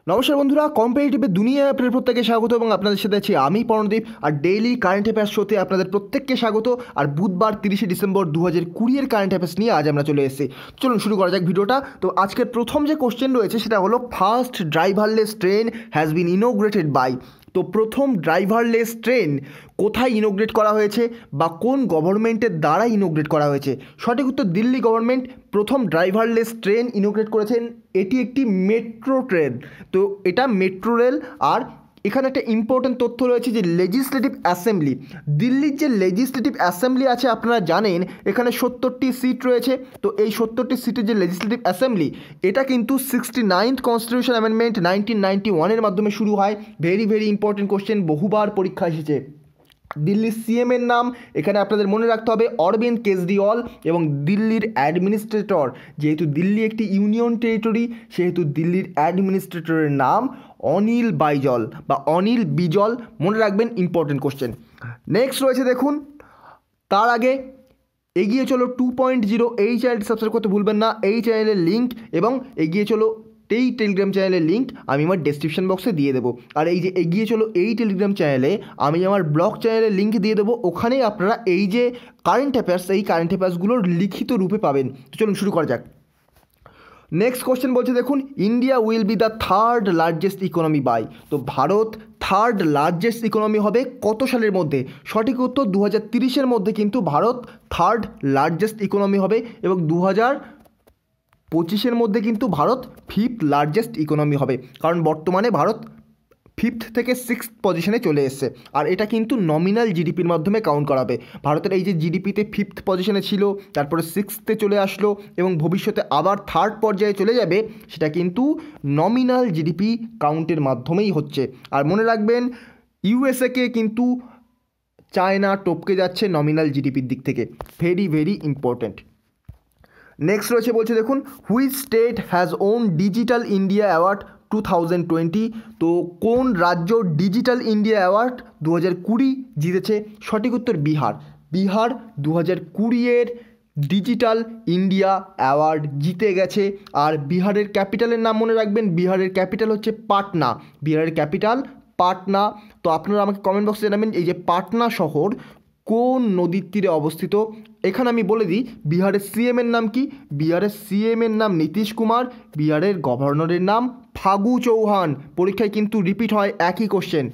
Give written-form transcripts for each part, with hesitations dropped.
নমস্কার বন্ধুরা, কম্পিটিটিভের দুনিয়া আপনাদের প্রত্যেককে স্বাগত এবং আপনাদের সাথে আছি আমি পর্ণদীপ। আর ডেইলি কারেন্ট অ্যাফেয়ার্স শোতে আপনাদের প্রত্যেককে স্বাগত। আর বুধবার 30শে ডিসেম্বর 2020 কারেন্ট অ্যাফেয়ার্স নিয়ে আজ আমরা চলে এসেছি। চলুন শুরু করা যাক ভিডিওটা। তো আজকের প্রথম যে কোশ্চেন রয়েছে সেটা হলো first driverless train has been inaugurated by. তো প্রথম ড্রাইভারলেস ট্রেন কোথায় ইনোগ্রেট করা হয়েছে বা কোন গভর্নমেন্টের দ্বারা ইনোগ্রেট করা হয়েছে? সঠিক উত্তর দিল্লি গভর্নমেন্ট প্রথম ড্রাইভারলেস ট্রেন ইনোগ্রেট করেছেন। এটি একটি মেট্রো ট্রেন। তো এটা মেট্রো রেল। আর এখানে একটা ইম্পর্টেন্ট তথ্য রয়েছে যে লেজিসলেটিভ অ্যাসেম্বলি, দিল্লির যে লেজিসলেটিভ অ্যাসেম্বলি আছে আপনারা জানেন এখানে 70টি সিট রয়েছে। তো এই 70টি সিটের যে লেজিসলেটিভ অ্যাসেম্বলি এটা কিন্তু 69th কনস্টিটিউশন অ্যামেন্ডমেন্ট 1991-এর মাধ্যমে শুরু হয়। ভেরি ভেরি ইম্পর্টেন্ট কোশ্চেন, বহুবার পরীক্ষা এসেছে। দিল্লির সিএম এর নাম এখানে আপনাদের মনে রাখতে হবে অরবিন্দ কেজরিওয়াল, এবং দিল্লির অ্যাডমিনিস্ট্রেটর, যেহেতু দিল্লি একটি ইউনিয়ন টেরিটরি সেহেতু দিল্লির অ্যাডমিনিস্ট্রেটরের নাম অনিল বাইজল বা অনিল বিজল। মনে রাখবেন, ইম্পর্টেন্ট কোশ্চেন। নেক্সট রয়েছে দেখুন, তার আগে এগিয়ে চলো 2.0 এই চ্যানেলটি সাবস্ক্রাইব করতে ভুলবেন না। এই চ্যানেলের লিঙ্ক এবং এগিয়ে চলো এই টেলিগ্রাম চ্যানেলের লিঙ্ক আমি আমার ডেসক্রিপশন বক্সে দিয়ে দেবো। আর এই যে এগিয়ে চলো এই টেলিগ্রাম চ্যানেলে আমি আমার ব্লগ চ্যানেলের লিঙ্ক দিয়ে দেবো। ওখানেই আপনারা এই যে কারেন্ট অ্যাফেয়ার্স, এই কারেন্ট অ্যাফেয়ার্সগুলোর লিখিত রূপে পাবেন। তো চলুন শুরু করা যাক। নেক্সট কোশ্চেন বলছে দেখুন, India will be the third largest economy by. তো ভারত থার্ড লার্জেস্ট ইকোনমি হবে কত সালের মধ্যে? সঠিক উত্তর 2030-এর মধ্যে কিন্তু ভারত থার্ড লার্জেস্ট ইকোনমি হবে, এবং 2025-এর মধ্যে কিন্তু ভারত ফিফথ লার্জেস্ট ইকোনমি হবে। কারণ বর্তমানে ভারত ফিফথ থেকে সিক্সথ পজিশনে চলে এসছে। আর এটা কিন্তু নমিনাল জিডিপির মাধ্যমে কাউন্ট করাবে। ভারতের এই যে জিডিপিতে ফিফথ পজিশনে ছিল, তারপরে সিক্সথে চলে আসলো এবং ভবিষ্যতে আবার থার্ড পর্যায়ে চলে যাবে, সেটা কিন্তু নমিনাল জিডিপি কাউন্টের মাধ্যমেই হচ্ছে। আর মনে রাখবেন, ইউএসএকে কিন্তু চায়না টপকে যাচ্ছে নমিনাল জিডিপির দিক থেকে। Very very important. নেক্সট রয়েছে বলছে দেখুন, which state has won digital India award 2020। তো কোন রাজ্য ডিজিটাল ইন্ডিয়া অ্যাওয়ার্ড 2020 জিতেছে? সঠিক উত্তর বিহার। বিহার 2020-এর ডিজিটাল ইন্ডিয়া অ্যাওয়ার্ড জিতে গেছে। আর বিহারের ক্যাপিটালের নাম মনে রাখবেন, বিহারের ক্যাপিটাল হচ্ছে পাটনা। বিহারের ক্যাপিটাল পাটনা। তো আপনারা আমাকে কমেন্ট বক্সে জানাবেন এই যে পাটনা শহর কোন নদীর তীরে অবস্থিত। এখানে আমি বলে দিই বিহারের সিএমের নাম কি। বিহারের সিএমের নাম নীতিশ কুমার, বিহারের গভর্নরের নাম ফাগু চৌহান। পরীক্ষায় কিন্তু রিপিট হয় একই কোশ্চেন।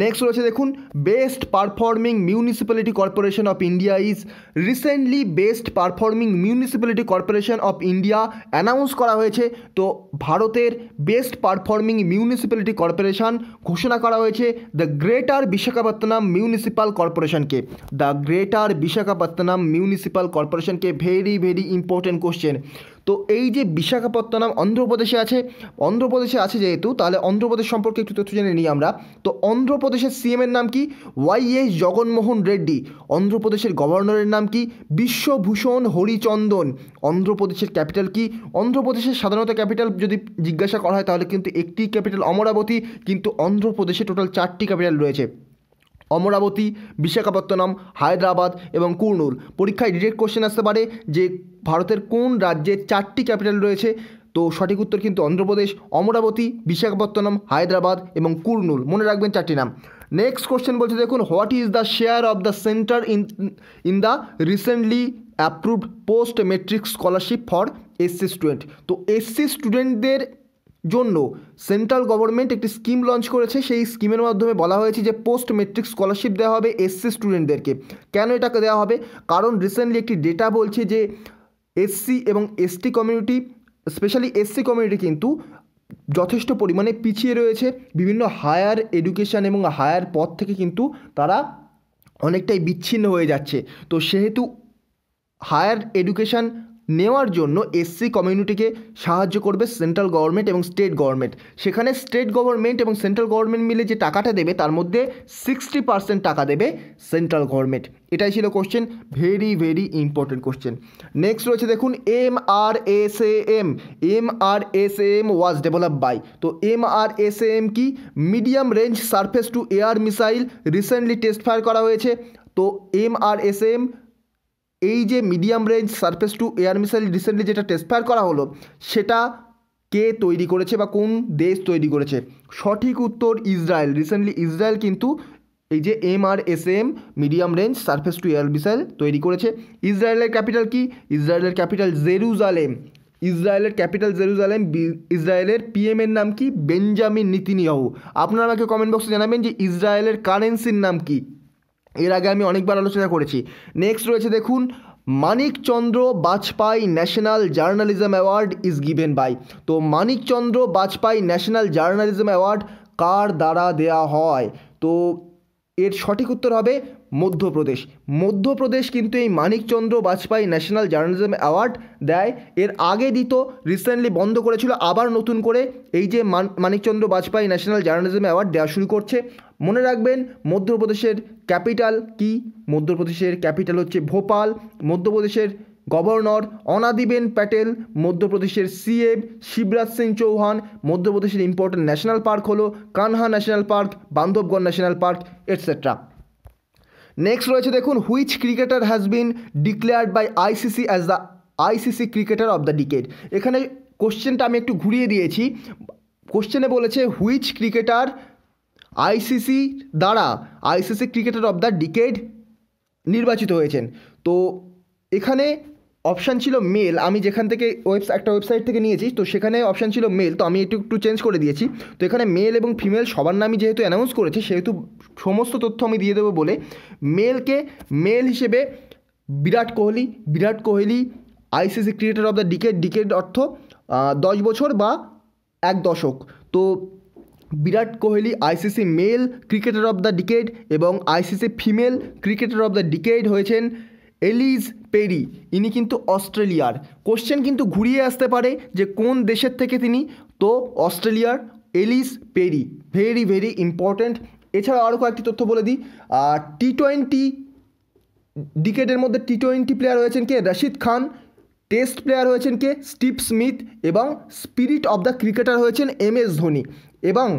নেক্সট রয়েছে দেখুন, best performing municipality corporation of India is. Recently best performing municipality corporation of India announce করা হয়েছে। তো ভারতের বেস্ট পারফর্মিং মিউনিসিপ্যালিটি কর্পোরেশন ঘোষণা করা হয়েছে দ্য গ্রেটার বিশাখাপত্তনম মিউনিসিপ্যাল কর্পোরেশনকে। দ্য গ্রেটার বিশাখাপত্তনম মিউনিসিপ্যাল কর্পোরেশনকে। Very very important question. তো এই যে বিশাখাপত্তনম অন্ধ্রপ্রদেশে আছে যেহেতু, তাহলে অন্ধ্রপ্রদেশ সম্পর্কে একটু তথ্য জেনে নিই আমরা। তো অন্ধ্রপ্রদেশের সিএমের নাম কি? ওয়াইএস জগনমোহন রেড্ডি। অন্ধ্রপ্রদেশের গভর্নরের নাম কি? বিশ্বভূষণ হরিচন্দন। অন্ধ্রপ্রদেশের ক্যাপিটাল কি? অন্ধ্রপ্রদেশের সাধারণত ক্যাপিটাল যদি জিজ্ঞাসা করা হয় তাহলে কিন্তু একটি ক্যাপিটাল অমরাবতী, কিন্তু অন্ধ্রপ্রদেশে টোটাল 4টি ক্যাপিটাল রয়েছে: অমরাবতী, বিশাখাপত্তনম, হায়দ্রাবাদ এবং কুর্নুল। পরীক্ষায় ডিরেক্ট কোশ্চেন আসতে পারে যে ভারতের কোন রাজ্যে 4টি ক্যাপিটাল রয়েছে। তো সঠিক উত্তর কিন্তু অন্ধ্রপ্রদেশ, অমরাবতী, বিশাখাপত্তনম, হায়দ্রাবাদ এবং কুর্নুল। মনে রাখবেন 4টি নাম। নেক্সট কোশ্চেন বলছে দেখুন, what is the share of the centre in the recently approved post metric scholarship for SC student. তো এসসি স্টুডেন্টদের জন্য সেন্ট্রাল গভর্নমেন্ট একটি স্কিম লঞ্চ করেছে। সেই স্কিমের মাধ্যমে বলা হয়েছে যে পোস্ট মেট্রিক স্কলারশিপ দেওয়া হবে এসসি স্টুডেন্টদেরকে। কেন এটাকে দেওয়া হবে? কারণ রিসেন্টলি একটি ডেটা বলছে যে এসসি এবং ST community, specially SC community কিন্তু যথেষ্ট পরিমাণে পিছিয়ে রয়েছে বিভিন্ন হায়ার এডুকেশান এবং হায়ার পথ থেকে কিন্তু তারা অনেকটাই বিচ্ছিন্ন হয়ে যাচ্ছে। তো সেহেতু হায়ার এডুকেশান নেওয়ার জন্য এসসি কমিউনিটিকে সাহায্য করবে সেন্ট্রাল গভর্নমেন্ট এবং স্টেট গভর্নমেন্ট। সেখানে স্টেট গভর্নমেন্ট এবং সেন্ট্রাল গভর্নমেন্ট মিলে যে টাকাটা দেবে তার মধ্যে 60% টাকা দেবে সেন্ট্রাল গভর্নমেন্ট। এটাই ছিল question. Very very important question. Next রয়েছে দেখুন, MRSAM ওয়াজ ডেভেলপ বাই। তো MRSAM কি? Medium range surface two air missile recently test fire করা হয়েছে। তো MRSAM এই যে medium range surface two air missile recently যেটা টেস্ট ফায়ার করা হলো, সেটা কে তৈরি করেছে বা কোন দেশ তৈরি করেছে? সঠিক উত্তর ইসরায়েল। রিসেন্টলি ইসরায়েল কিন্তু এই যে MRSAM medium range surface two air missile তৈরি করেছে। ইসরায়েলের ক্যাপিটাল কি? ইসরায়েলের ক্যাপিটাল জেরুজালেম। ইসরায়েলের ক্যাপিটাল জেরুজালেম। ইসরায়েলের PM এর নাম কি? Benjamin Netanyahu. আপনারা আমাকে কমেন্ট বক্সে জানাবেন যে ইসরায়েলের কারেন্সির নাম কি। এর আগে আমি অনেকবার আলোচনা করেছি। নেক্সট রয়েছে দেখুন, Manikchandra Bajpai national journalism award is given by. তো Manikchandra Bajpai national journalism award কার দ্বারা দেয়া হয়? তো এর সঠিক উত্তর হবে মধ্যপ্রদেশ। মধ্যপ্রদেশ কিন্তু এই Manikchandra Bajpai national journalism award দেয়। এর আগে দিত, রিসেন্টলি বন্ধ করেছিল, আবার নতুন করে এই যে Manikchandra Bajpai national journalism award দেওয়া শুরু করছে। মনে রাখবেন মধ্যপ্রদেশের ক্যাপিটাল কি? মধ্যপ্রদেশের ক্যাপিটাল হচ্ছে ভোপাল। মধ্যপ্রদেশের গভর্নর অনাদিবেন প্যাটেল। মধ্যপ্রদেশের CM শিবরাজ সিং চৌহান। মধ্যপ্রদেশের ইম্পর্টেন্ট ন্যাশনাল পার্ক হলো Kanha national park, Bandhavgarh national park, etcetera. Next রয়েছে দেখুন, which cricketer has been declared by ICC as the ICC cricketer of the decade. এখানে কোশ্চেনটা আমি একটু ঘুরিয়ে দিয়েছি। কোশ্চেনে বলেছে হুইচ ক্রিকেটার ICC দ্বারা ICC cricketer of the decade নির্বাচিত হয়েছেন। তো এখানে অপশান ছিল মেল। আমি যেখান থেকে একটা ওয়েবসাইট থেকে নিয়েছি, তো সেখানে অপশান ছিল মেল, তো আমি একটু চেঞ্জ করে দিয়েছি। তো এখানে মেল এবং ফিমেল সবার নামই যেহেতু অ্যানাউন্স করেছে, সেহেতু সমস্ত তথ্য আমি দিয়ে দেবো বলে মেল হিসেবে Virat Kohli. Virat Kohli ICC cricketer of the decade. Decade অর্থ 10 বছর বা 1 দশক। তো Virat Kohli ICC male cricketer of the decade এবং ICC female cricketer of the decade হয়েছেন এলিজ পেরি। ইনি কিন্তু অস্ট্রেলিয়ার। কোশ্চেন কিন্তু ঘুরিয়ে আসতে পারে যে কোন দেশের থেকে তিনি, তো অস্ট্রেলিয়ার এলিজ পেরি। Very very important. এছাড়া আরও কয়েকটি তথ্য বলে দিই। T20 ডিকেডের মধ্যে T20 প্লেয়ার হয়েছেন কে? রশিদ খান। টেস্ট প্লেয়ার হয়েছেন কে? Steve Smith. এবং স্পিরিট অফ দ্য ক্রিকেটার হয়েছেন MS ধোনি। এবং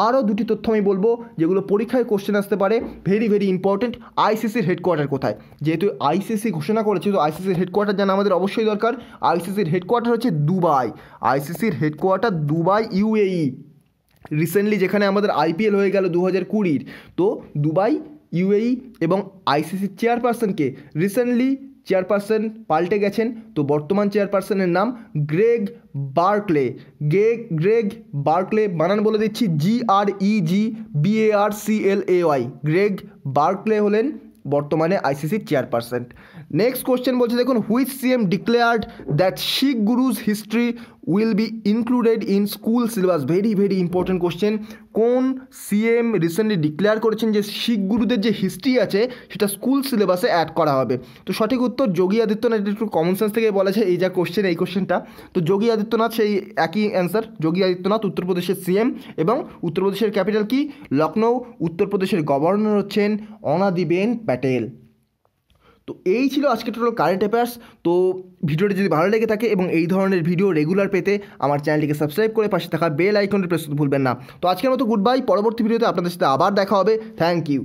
আরও দুটি তথ্য আমি বলবো যেগুলো পরীক্ষায় কোশ্চেন আসতে পারে, ভেরি ভেরি ইম্পর্টেন্ট। ICCর হেডকোয়ার্টার কোথায়? যেহেতু ICC ঘোষণা করেছে, তো ICCর হেডকোয়ার্টার জানা আমাদের অবশ্যই দরকার। ICCর হেডকোয়ার্টার হচ্ছে দুবাই। ICCর হেডকোয়ার্টার দুবাই, UAE। রিসেন্টলি যেখানে আমাদের IPL হয়ে গেল 2020, তো দুবাই, UAE। এবং ICC চেয়ারপারসনকে রিসেন্টলি চেয়ারপারসন পাল্টে গেছেন। তো বর্তমান চেয়ারপারসনের নাম গ্রেগ বার্কলে। গ্রেগ বার্কলে, বানান বলে দিচ্ছি, GREGBARCLAY। গ্রেগ বার্কলে হলেন বর্তমানে ICC চেয়ারপারসন। নেক্সট কোশ্চেন বলছে দেখুন, which CM declared that Sikh গুরুজ history will be included in school syllabus. Very very important question. কোন CM রিসেন্টলি ডিক্লেয়ার করেছেন যে শিখ গুরুদের যে হিস্ট্রি আছে সেটা স্কুল সিলেবাসে অ্যাড করা হবে? তো সঠিক উত্তর যোগী আদিত্যনাথ। একটু কমন সেন্স থেকে বলেছে এই যা কোশ্চেন, এই কোশ্চেনটা। তো যোগী আদিত্যনাথ, সেই একই অ্যান্সার। যোগী আদিত্যনাথ উত্তরপ্রদেশের CM এবং উত্তরপ্রদেশের ক্যাপিটাল কি? লখনৌ। উত্তরপ্রদেশের গভর্নর হচ্ছেন অনাদিবেন প্যাটেল। তো এই ছিল আজকে টোটাল কারেন্ট অ্যাফেয়ার্স। তো ভিডিওটি যদি ভালো লেগে থাকে এবং এই ধরনের ভিডিও রেগুলার পেতে আমার চ্যানেলটিকে সাবস্ক্রাইব করে পাশে থাকা বেল আইকনটি প্রেস করতে ভুলবেন না। তো আজকের মতো গুড বাই। পরবর্তী ভিডিওতে আপনাদের সাথে আবার দেখা হবে। Thank you.